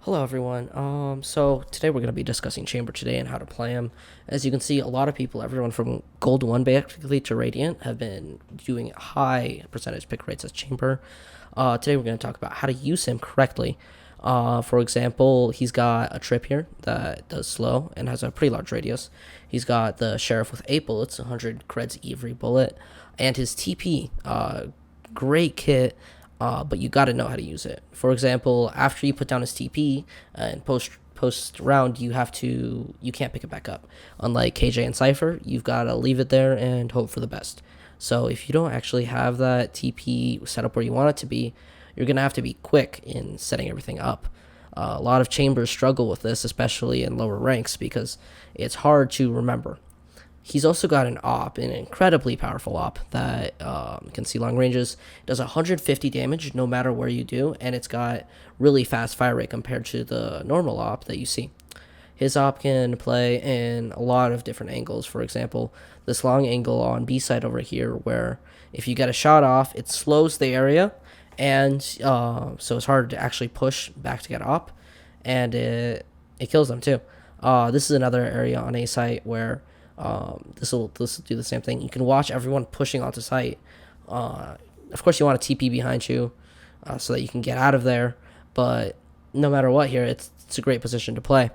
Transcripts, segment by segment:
Hello everyone. So today we're going to be discussing Chamber today and how to play them. As you can see, a lot of people, everyone from Gold 1 basically to Radiant, have been doing high percentage pick rates as Chamber. Today we're going to talk about how to use him correctly. For example, he's got a trip here that does slow and has a pretty large radius. He's got the Sheriff with 8 bullets, 100 creds every bullet, and his TP, great kit, but you got to know how to use it. For example, after you put down his TP and post round, you can't pick it back up. Unlike KJ and Cypher, you've got to leave it there and hope for the best. So if you don't actually have that TP set up where you want it to be, you're gonna have to be quick in setting everything up. A lot of chambers struggle with this, especially in lower ranks, because it's hard to remember. He's also got an op, an incredibly powerful op that can see long ranges. It does 150 damage no matter where you do, and it's got really fast fire rate compared to the normal op that you see. His op can play in a lot of different angles. For example, this long angle on B side over here, where if you get a shot off, it slows the area, and so it's hard to actually push back to get op, and it kills them too. This is another area on A site where this will do the same thing. You can watch everyone pushing onto site. Of course, you want a TP behind you so that you can get out of there. But no matter what, here it's a great position to play.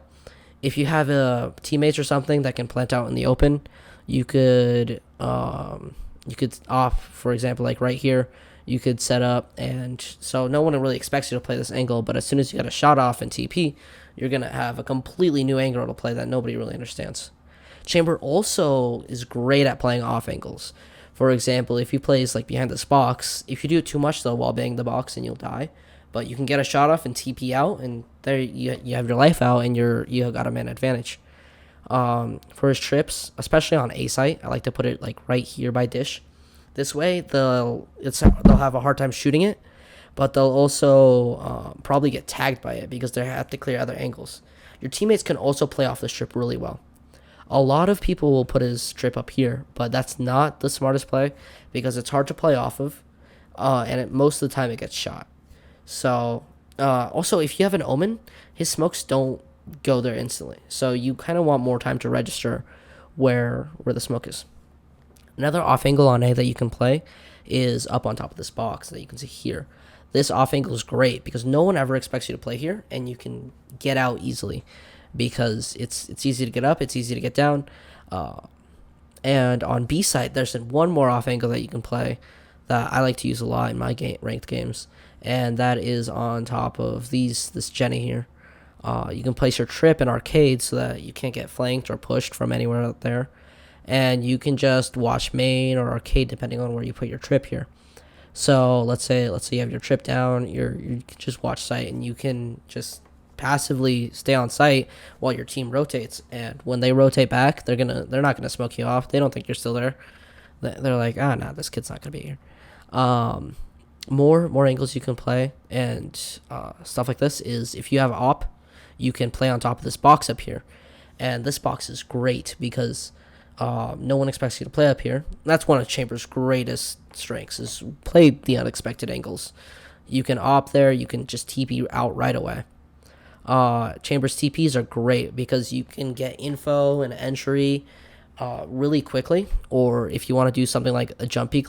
If you have teammates or something that can plant out in the open, you could off, for example, like right here. You could set up, and so no one really expects you to play this angle. But as soon as you get a shot off and TP, you're gonna have a completely new angle to play that nobody really understands. Chamber also is great at playing off angles. For example, if he plays like behind this box, if you do it too much, they'll wall bang the box and you'll die. But you can get a shot off and TP out, and there you have your life out, and you got a man advantage. For his trips, especially on A site, I like to put it like right here by dish. This way, they'll have a hard time shooting it, but they'll also probably get tagged by it because they have to clear other angles. Your teammates can also play off the strip really well. A lot of people will put his strip up here, but that's not the smartest play because it's hard to play off of, and most of the time it gets shot. So, also, if you have an Omen, his smokes don't go there instantly. So you kind of want more time to register where the smoke is. Another off angle on A that you can play is up on top of this box that you can see here. This off angle is great because no one ever expects you to play here, and you can get out easily because it's easy to get up, it's easy to get down. And on B side, there's one more off angle that you can play that I like to use a lot in my ranked games, and that is on top of this Jenny here. You can place your trip in arcade so that you can't get flanked or pushed from anywhere out there, and you can just watch main or arcade depending on where you put your trip here. So let's say you have your trip down, you can just watch site, and you can just passively stay on site while your team rotates. And when they rotate back, they're not gonna smoke you off. They don't think you're still there. They're like, nah, this kid's not gonna be here. More angles you can play and stuff like this is if you have op, you can play on top of this box up here, and this box is great because no one expects you to play up here. That's one of Chamber's greatest strengths is play the unexpected angles. You can op there, you can just TP out right away. Chamber's TPs are great because you can get info and entry really quickly, or if you want to do something like a jump peek